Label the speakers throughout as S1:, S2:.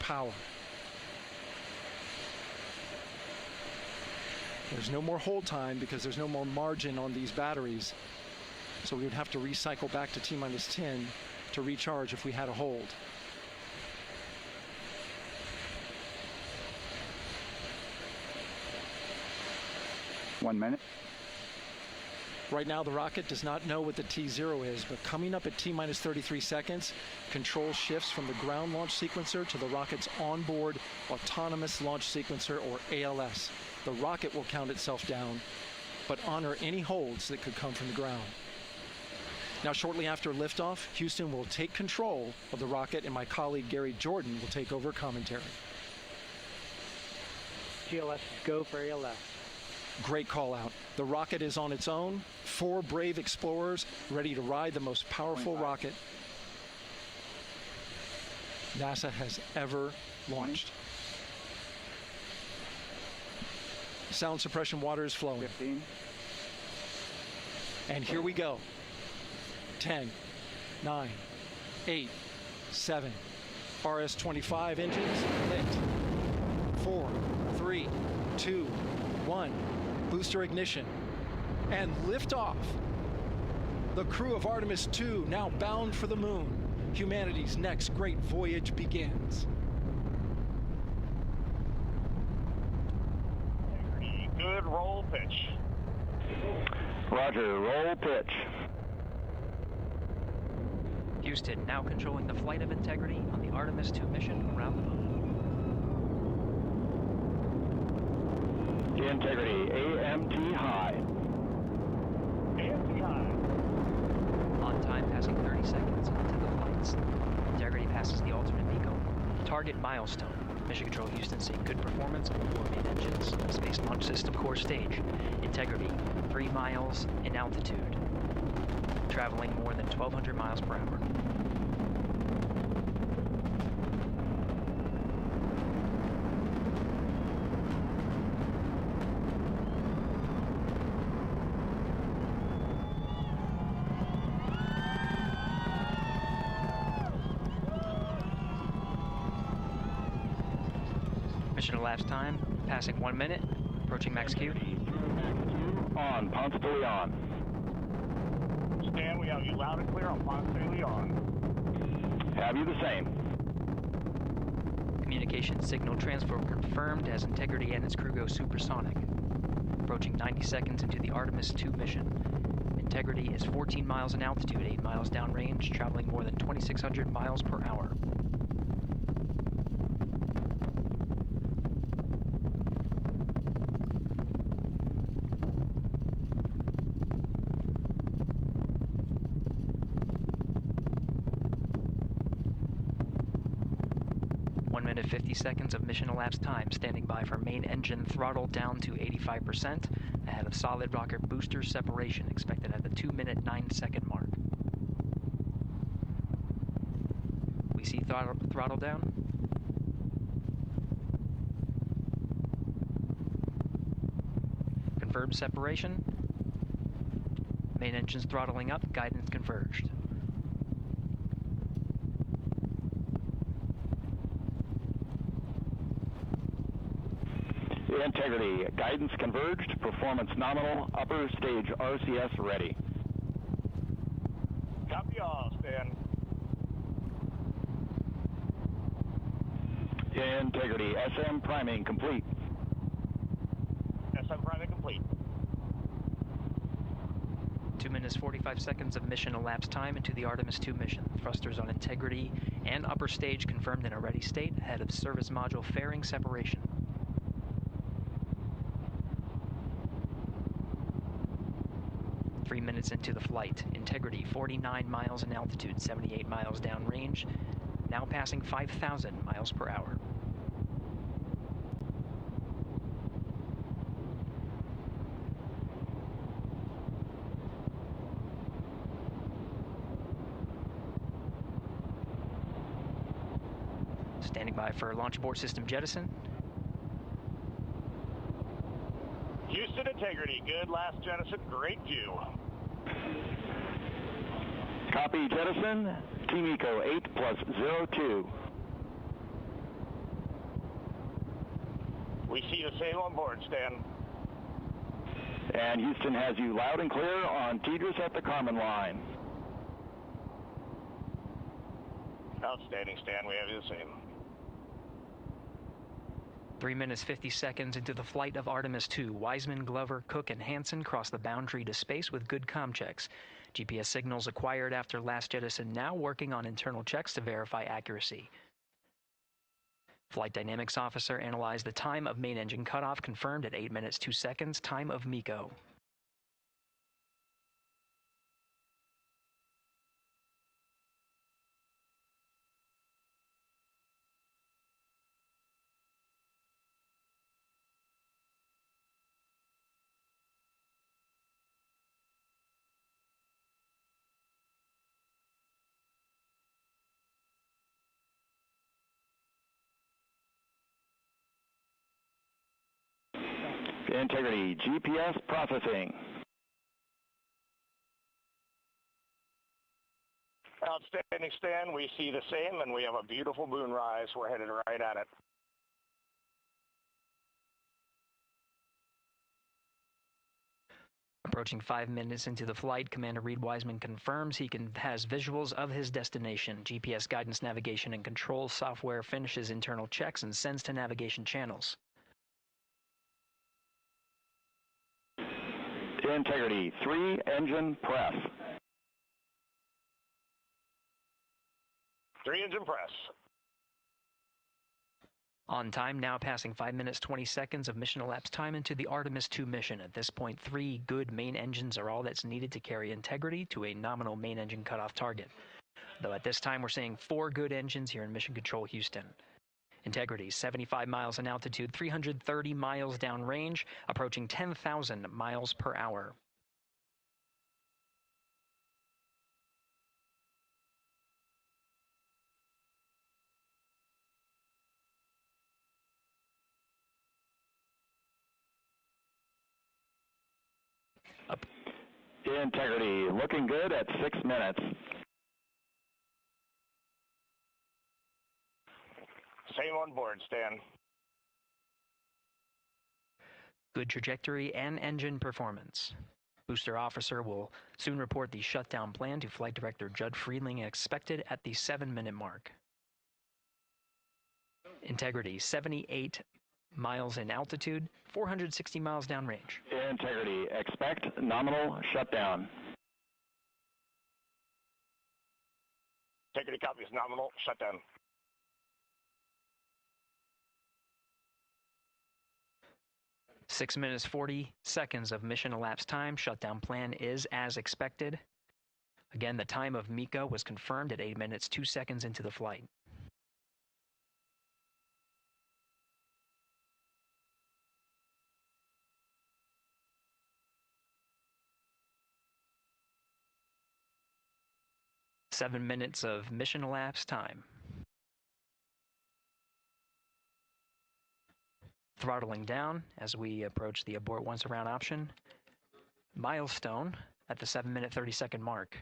S1: power. There's no more hold time because there's no more margin on these batteries. So we would have to recycle back to T-minus 10 to recharge if we had a hold.
S2: One minute.
S1: Right now, the rocket does not know what the T0 is, but coming up at T-minus 33 seconds, control shifts from the ground launch sequencer to the rocket's onboard autonomous launch sequencer, or ALS. The rocket will count itself down, but honor any holds that could come from the ground. Now, shortly after liftoff, Houston will take control of the rocket, and my colleague Gary Jordan will take over commentary.
S3: GLS, go for ALS.
S1: Great call out. The rocket is on its own. 4 brave explorers ready to ride the most powerful rocket NASA has ever launched. Sound suppression water is flowing.
S2: 15.
S1: And here we go. 10, 9, 8, 7. RS-25 engines lit. 4, 3, 2, 1. Booster ignition. And liftoff. The crew of Artemis II now bound for the moon. Humanity's next great voyage begins.
S4: Good roll pitch.
S2: Roger, roll pitch.
S5: Houston now controlling the flight of Integrity on the Artemis II mission around the moon.
S2: Integrity, AMT high.
S4: AMT high.
S5: On time, passing 30 seconds into the flights. Integrity passes the alternate MECO. Target milestone. Mission Control Houston seeing good performance on 4 main engines. Space Launch System core stage. Integrity, 3 miles in altitude. Traveling more than 1,200 miles per hour. Mission elapsed time, passing 1 minute, approaching max Q.
S2: On, Ponce de Leon.
S4: Stan, we have you loud and clear on Ponce de Leon.
S2: Have you the same.
S5: Communication signal transfer confirmed as Integrity and its crew go supersonic. Approaching 90 seconds into the Artemis II mission. Integrity is 14 miles in altitude, 8 miles downrange, traveling more than 2,600 miles per hour. Minute 50 seconds of mission elapsed time, standing by for main engine throttle down to 85%, ahead of solid rocket booster separation, expected at the 2-minute 9-second mark. We see throttle down. Confirmed separation. Main engines throttling up, guidance converged.
S2: Integrity, guidance converged, performance nominal, upper stage RCS ready.
S4: Copy all, Stan.
S2: Integrity, SM priming complete.
S4: SM priming complete.
S5: 2 minutes 45 seconds of mission elapsed time into the Artemis II mission. Thrusters on Integrity and upper stage confirmed in a ready state, ahead of service module fairing separation. 3 minutes into the flight, Integrity 49 miles in altitude, 78 miles downrange, now passing 5,000 miles per hour. Standing by for launch abort system jettison.
S4: Houston Integrity, good last jettison, great view.
S2: Copy jettison, Team Eco 8+02.
S4: We see the same on board, Stan.
S2: And Houston has you loud and clear on Tidris at the Kármán line.
S4: Outstanding, Stan. We have you the same.
S5: 3 minutes 50 seconds into the flight of Artemis II, Wiseman, Glover, Cook, and Hansen cross the boundary to space with good comm checks. GPS signals acquired after last jettison now working on internal checks to verify accuracy. Flight Dynamics Officer analyzed the time of main engine cutoff, confirmed at 8 minutes 2 seconds, time of MECO.
S2: Integrity, GPS processing.
S4: Outstanding, Stan. We see the same, and we have a beautiful moonrise. We're headed right at it.
S5: Approaching 5 minutes into the flight, Commander Reed Wiseman confirms he has visuals of his destination. GPS guidance, navigation, and control software finishes internal checks and sends to navigation channels.
S2: Integrity, 3 engine press.
S4: 3 engine press.
S5: On time, now passing 5 minutes 20 seconds of mission elapsed time into the Artemis II mission. At this point, 3 good main engines are all that's needed to carry Integrity to a nominal main engine cutoff target. Though at this time, we're seeing 4 good engines here in Mission Control Houston. Integrity, 75 miles in altitude, 330 miles downrange, approaching 10,000 miles per hour.
S2: Integrity, looking good at 6 minutes.
S4: Same on board, Stan.
S5: Good trajectory and engine performance. Booster officer will soon report the shutdown plan to Flight Director Judd Friedling, expected at the 7-minute mark. Integrity, 78 miles in altitude, 460 miles downrange.
S2: Integrity, expect nominal shutdown.
S4: Integrity copies nominal shutdown.
S5: Six minutes 40 seconds of mission elapsed time. Shutdown plan is as expected. Again, the time of MECO was confirmed at 8 minutes 2 seconds into the flight. Seven minutes of mission elapsed time. Throttling down as we approach the abort once around option. Milestone at the 7-minute 30-second mark.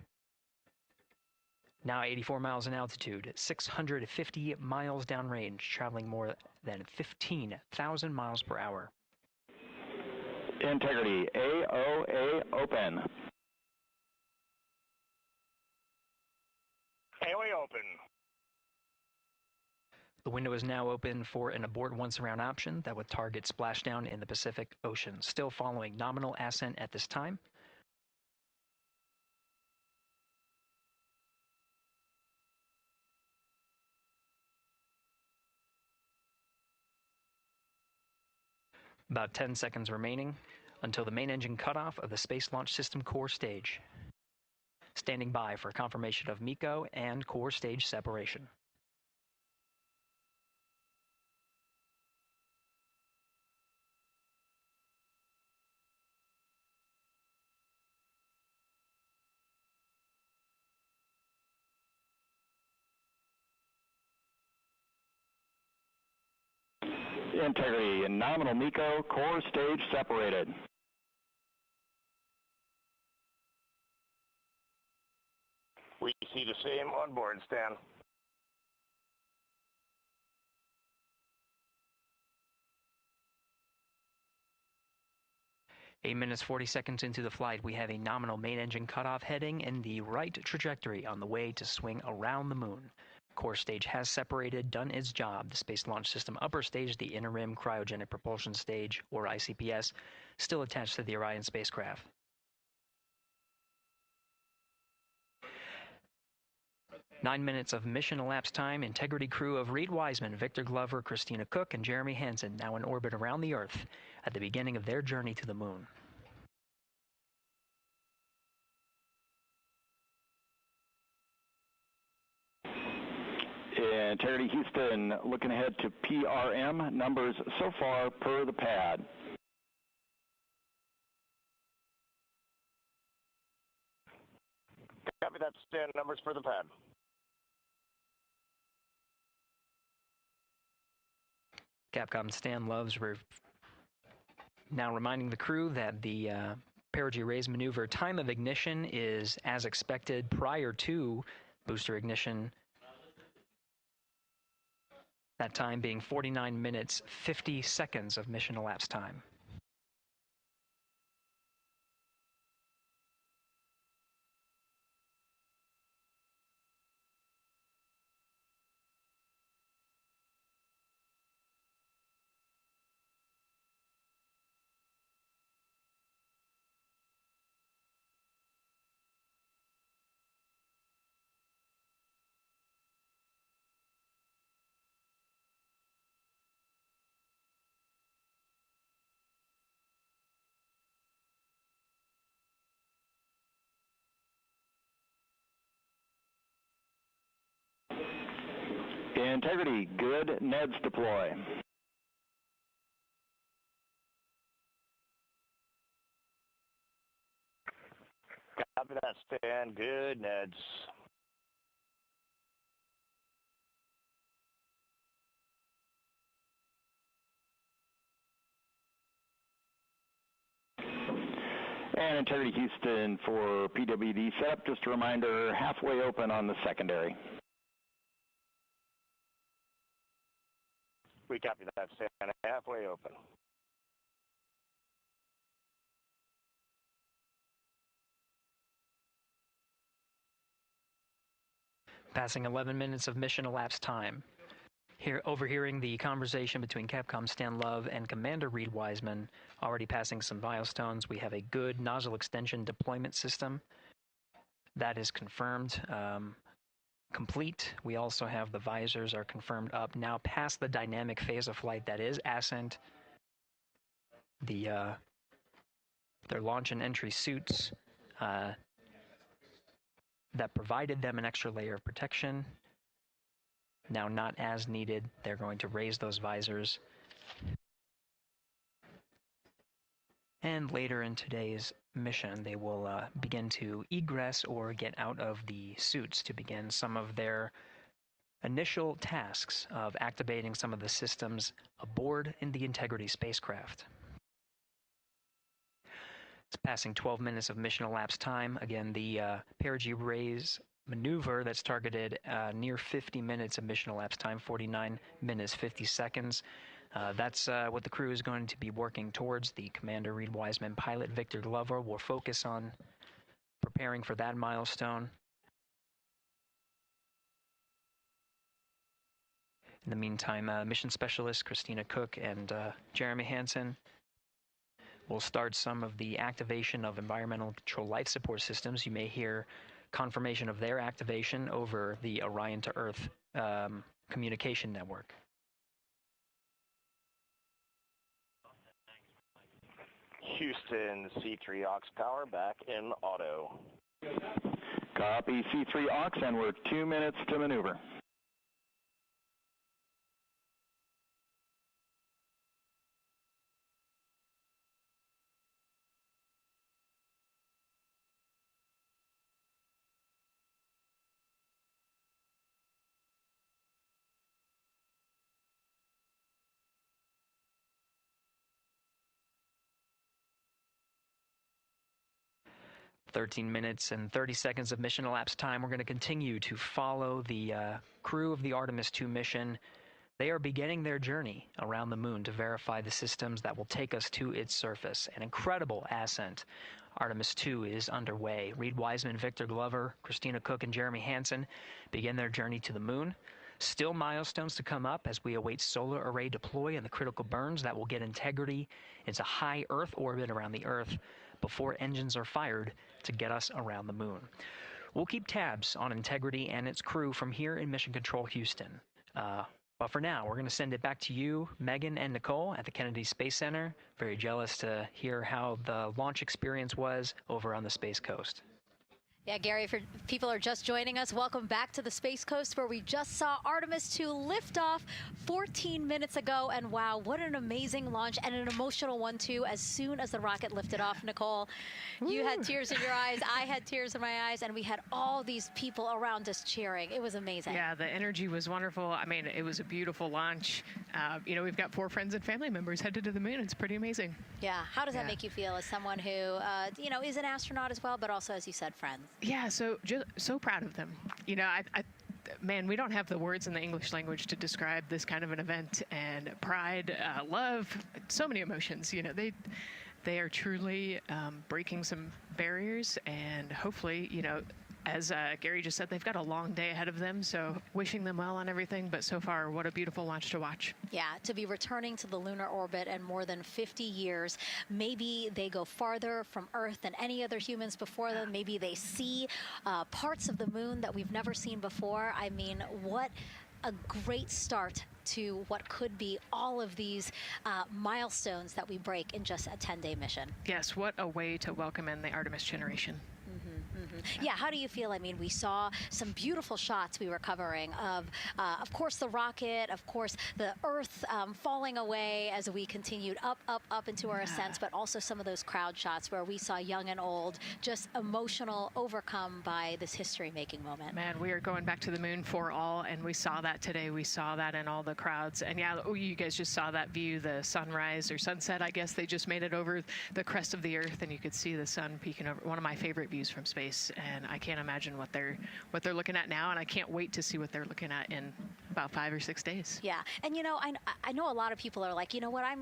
S5: Now 84 miles in altitude, 650 miles downrange, traveling more than 15,000 miles per hour.
S2: Integrity, AOA open.
S4: AOA open.
S5: The window is now open for an abort once around option that would target splashdown in the Pacific Ocean. Still following nominal ascent at this time. About 10 seconds remaining until the main engine cutoff of the Space Launch System core stage. Standing by for confirmation of MECO and core stage separation.
S2: Integrity, nominal MECO, core stage separated.
S4: We see the same on board, Stan.
S5: 8 minutes 40 seconds into the flight, we have a nominal main engine cutoff heading in the right trajectory on the way to swing around the moon. Core stage has separated, done its job. The Space Launch System upper stage, the Inner Rim Cryogenic Propulsion Stage, or ICPS, still attached to the Orion spacecraft. Nine minutes of mission elapsed time. Integrity crew of Reed Wiseman, Victor Glover, Christina Cook, and Jeremy Hansen now in orbit around the Earth at the beginning of their journey to the moon.
S2: Integrity Houston looking ahead to PRM numbers so far per the pad.
S4: Copy that, Stan. Numbers for the pad.
S5: Capcom Stan Loves now reminding the crew that the perigee raise maneuver time of ignition is as expected prior to booster ignition. That time being 49 minutes, 50 seconds of mission elapsed time.
S2: Integrity, good. Neds deploy.
S4: Copy that, Stan. Good, Neds.
S2: And Integrity Houston for PWD setup. Just a reminder, halfway open on the secondary.
S4: We copy that, Stan. Halfway open.
S5: Passing 11 minutes of mission elapsed time. Here, overhearing the conversation between Capcom Stan Love and Commander Reed Wiseman, already passing some milestones. We have a good nozzle extension deployment system. That is confirmed. Complete. We also have the visors are confirmed up. Now past the dynamic phase of flight, that is ascent. Their launch and entry suits that provided them an extra layer of protection. Now not as needed. They're going to raise those visors. And later in today's mission, they will begin to egress or get out of the suits to begin some of their initial tasks of activating some of the systems aboard in the Integrity spacecraft. It's passing 12 minutes of mission elapsed time. Again, the perigee raise maneuver that's targeted near 50 minutes of mission elapsed time, 49 minutes, 50 seconds. That's what the crew is going to be working towards. The Commander Reed Wiseman, pilot Victor Glover will focus on preparing for that milestone. In the meantime, mission specialist Christina Cook and Jeremy Hansen will start some of the activation of environmental control life support systems. You may hear confirmation of their activation over the Orion to Earth communication network.
S4: Houston, C3 aux power back in auto.
S2: Copy C3 aux, and we're 2 minutes to maneuver.
S5: "13 minutes and 30 seconds of mission elapsed time. We're going to continue to follow the crew of the Artemis II mission They are beginning their journey around the moon to verify the systems that will take us to its surface. An incredible ascent. Artemis II is underway. Reed Wiseman, Victor Glover, Christina Cook, and Jeremy Hansen begin their journey to the moon. Still milestones to come up as we await solar array deploy and the critical burns that will get Integrity into high Earth orbit around the Earth before engines are fired to get us around the moon. We'll keep tabs on Integrity and its crew from here in Mission Control Houston. But for now, we're going to send it back to you, Megan and Nicole at the Kennedy Space Center. Very jealous to hear how the launch experience was over on the Space Coast.
S6: Yeah, Gary, if people are just joining us, welcome back to the Space Coast, where we just saw Artemis II lift off 14 minutes ago. And wow, what an amazing launch, and an emotional one, too. As soon as the rocket lifted off, Nicole, you had tears in your eyes, I had tears in my eyes, and we had all these people around us cheering. It was amazing.
S7: Yeah, the energy was wonderful. I mean, it was a beautiful launch. We've got 4 friends and family members headed to the moon. It's pretty amazing.
S6: Yeah, how does that make you feel as someone who, is an astronaut as well, but also, as you said, friends?
S7: Yeah, so proud of them. Man, we don't have the words in the English language to describe this kind of an event, and pride, love, so many emotions. They are truly breaking some barriers, and hopefully, as Gary just said, they've got a long day ahead of them, so wishing them well on everything. But so far, what a beautiful launch to watch. Yeah,
S6: to be returning to the lunar orbit in more than 50 years. Maybe they go farther from Earth than any other humans before them. Maybe they see parts of the moon that we've never seen before. I mean, what a great start to what could be all of these milestones that we break in just a 10-day mission.
S7: Yes, what a way to welcome in the Artemis generation.
S6: Yeah, how do you feel? I mean, we saw some beautiful shots we were covering of course, the rocket, of course, the Earth falling away as we continued up into our ascents, but also some of those crowd shots where we saw young and old, just emotional, overcome by this history-making moment.
S7: Man, we are going back to the moon for all, and we saw that today. We saw that in all the crowds. And yeah, you guys just saw that view, the sunrise or sunset, I guess. They just made it over the crest of the Earth, and you could see the sun peeking over. One of my favorite views from space. And I can't imagine what they're looking at now, and I can't wait to see what they're looking at in about 5 or 6 days.
S6: Yeah, and I know a lot of people are like,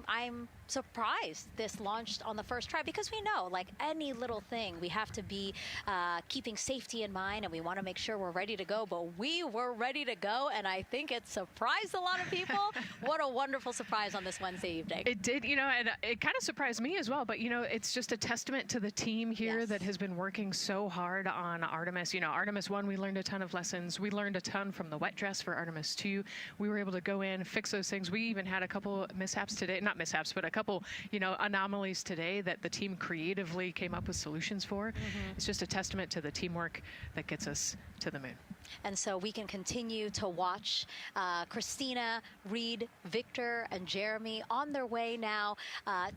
S6: I'm surprised this launched on the first try, because we know, like any little thing, we have to be keeping safety in mind, and we want to make sure we're ready to go. But we were ready to go, and I think it surprised a lot of people. What a wonderful surprise on this Wednesday evening.
S7: It did, and it kind of surprised me as well. But it's just a testament to the team here that has been working so hard on Artemis. Artemis 1, we learned a ton of lessons. We learned a ton from the wet dress for Artemis 2. We were able to go in, fix those things. We even had a couple mishaps today, not mishaps, but a couple, anomalies today that the team creatively came up with solutions for. It's just a testament to the teamwork that gets us to the moon.
S6: And so we can continue to watch Christina, Reed, Victor, and Jeremy on their way now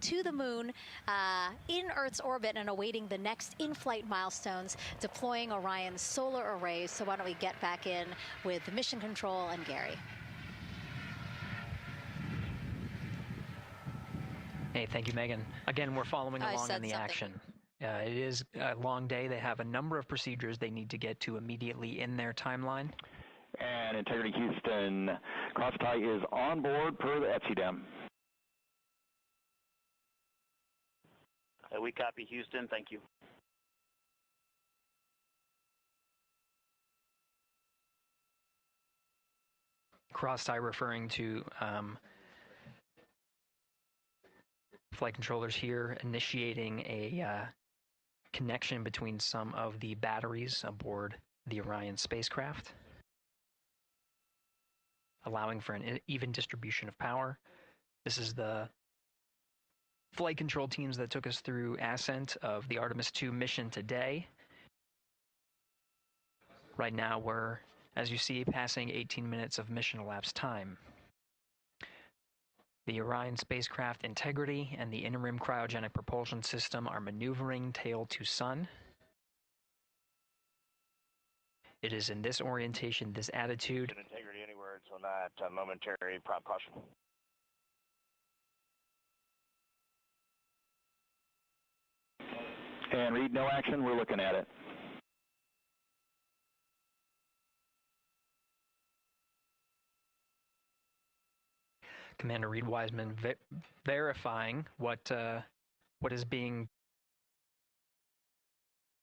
S6: to the moon in Earth's orbit and awaiting the next in-flight milestones, deploying Orion's solar arrays. So why don't we get back in with Mission Control and Gary.
S5: Hey, thank you, Megan. Again, we're following along in the action. It is a long day. They have a number of procedures they need to get to immediately in their timeline.
S2: And Integrity Houston, cross-tie is on board per the ETSI-DEM.
S8: We copy, Houston. Thank you.
S5: Cross-tie referring to flight controllers here initiating a connection between some of the batteries aboard the Orion spacecraft, allowing for an even distribution of power. This is the flight control teams that took us through ascent of the Artemis II mission today. Right now we're, as you see, passing 18 minutes of mission elapsed time. The Orion spacecraft Integrity and the interim cryogenic propulsion system are maneuvering tail to sun. It is in this orientation, this attitude.
S4: Integrity, any words on that momentary prop caution?
S2: And Reed, no action. We're looking at it.
S5: Commander Reed Wiseman verifying what is being